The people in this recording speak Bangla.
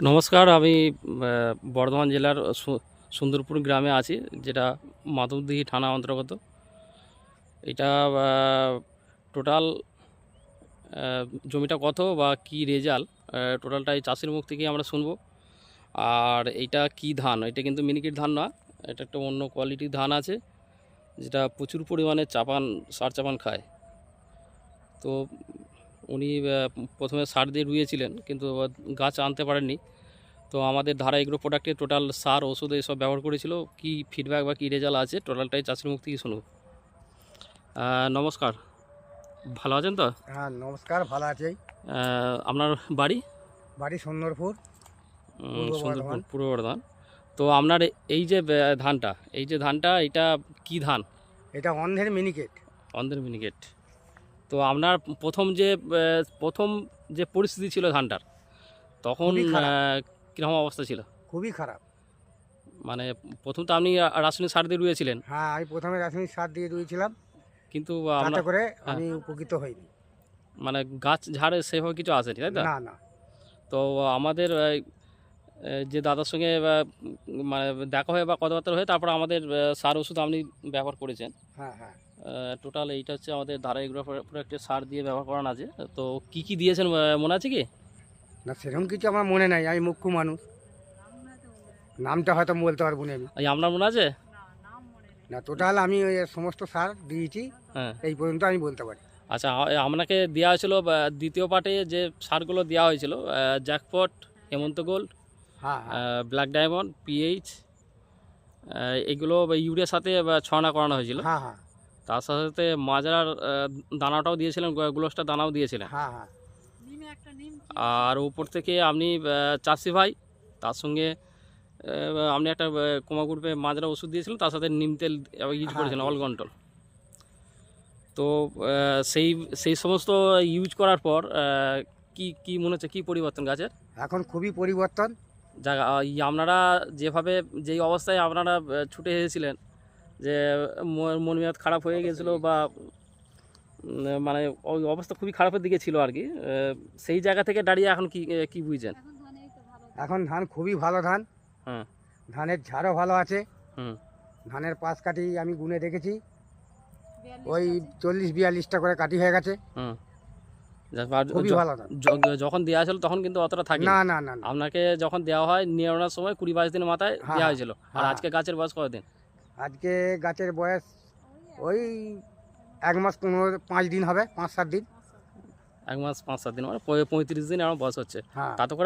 নমস্কার, আমি বর্ধমান জেলার সুন্দরপুর গ্রামে আছি, যেটা মাধবদীঘি থানা অন্তর্গত। এটা টোটাল জমিটা কত বা কি রেজাল্ট, টোটালটাই চাষির মুখ থেকেই আমরা শুনবো। আর এইটা কি ধান, এটা কিন্তু মিনিকেট ধান না, এটা একটা অন্য কোয়ালিটির ধান আছে, যেটা প্রচুর পরিমাণে সার চাপান খায়। তো উনি প্রথমে সার দিয়ে রুইয়েছিলেন, কিন্তু গাছ আনতে পারেননি। তো আমাদের ধারা এগ্রো প্রোডাক্টে টোটাল সার ওষুধ এসব ব্যবহার করেছিল, কি ফিডব্যাক বা কী রেজাল্ট আছে টোটালটাই চাষির মুখ থেকে শুনুন। নমস্কার, ভালো আছেন তো? হ্যাঁ নমস্কার, ভালো আছি। আপনার বাড়ি? বাড়ি সুন্দরপুর, পূর্ব সুন্দরপুর, বর্ধমান। পূর্ব বর্ধমান। তো আপনার এই যে ধানটা এটা কি ধান? এটা অন্ধ্রের মিনিকেট। অন্ধ্র মিনিকেট। তো আপনার প্রথম যে পরিস্থিতি ছিল ধানটার, তখন খুবই খারাপ। কীরকম অবস্থা ছিল? খুবই খারাপ। মানে প্রথম তো আপনি রাসায়নিক সার দিয়ে রুয়েছিলেন, হ্যাঁ, আমি প্রথমে রাসায়নিক সার দিয়ে রুইয়েছিলাম, কিন্তু তাতে আপনার করে হ্যাঁ, আমি উপকৃত হইনি। মানে গাছ ঝাড়ে সেভাবে কিছু আসেনি, তাই তো? না না। তো আমাদের যে দাদার সঙ্গে মানে দেখা হয়ে বা কথাবার্তা হয়ে তারপর আমাদের সার ওষুধ আপনি ব্যবহার করেছেন। হ্যাঁ হ্যাঁ। টোটাল এইটা হচ্ছে আমাদের ধারা এগ্রো প্রোডাক্টের সার দিয়ে ব্যবহার করানো আছে। তো কি কি দিয়েছেন মনে আছে কি? না, সেরকম কিছু আমার মনে নাই, আমি মুখ্য মানুষ, নামটা হয়তো বলতে পারবো না আমি। এই আপনার মনে আছে? না, টোটাল আমি ওই সমস্ত সার দিয়েছি, হ্যাঁ। এই পর্যন্ত আমি বলতে পারি। আচ্ছা, আপনাকে দেওয়া হয়েছিল দ্বিতীয় পার্টে যে সারগুলো দেওয়া হয়েছিল, জ্যাকপট, হেমন্ত গোল্ড, হ্যাঁ হ্যাঁ ব্ল্যাক ডায়মন্ড, পিএইচ, এগুলো ইউরিয়ার সাথে ছড়ানো করানো হয়েছিল। হ্যাঁ হ্যাঁ তার সাথে সাথে মাজারার দানাটাও দিয়েছিলেন, গ্লোসটা দানাও দিয়েছিলেন। হ্যাঁ হ্যাঁ। আর উপর থেকে আপনি চাষি ভাই, তার সঙ্গে আপনি একটা কোমা গ্রুপে মাজরা ওষুধ দিয়েছিলেন, তার সাথে নিম তেল ইউজ হ্যাঁ করেছেন, অল দিয়েছি। কন্ট্রোল। তো সেই সেই সমস্ত ইউজ করার পর কি কি মনে হচ্ছে, কি পরিবর্তন গাছের? এখন খুবই পরিবর্তন। আপনারা যেই অবস্থায় আপনারা ছুটে এসেছিলেন, যে মন মেজাজ খারাপ হয়ে গেছিলো বা মানে ওই অবস্থা খুবই খারাপের দিকে ছিল আর কি, সেই জায়গা থেকে দাঁড়িয়ে এখন কি কি বুঝছেন? এখন ধান খুবই ভালো ধান। হ্যাঁ। ধানের ঝাড়ও ভালো আছে। হুম। ধানের পাশ কাঠি আমি গুনে দেখেছি, ওই 40-42টা করে কাঠি হয়ে গেছে। হুম। খুবই ভালো ধান। যখন দেওয়া ছিল তখন কিন্তু অতটা থাকে না না না না। আপনাকে যখন দেওয়া হয় নিয়ে আনার সময় 20-22 দিনের মাথায় হ্যাঁ দেওয়া হয়েছিল। আর হ্যাঁ। আজকে গাছের বয়স কতদিন? আজকে গাছের বয়স ওই 1 মাস 5 দিন হবে, 5-7 দিন। 1 মাস 5-7 দিন, মানে 35 দিন আমার বয়স হচ্ছে। হ্যাঁ। তাতে করে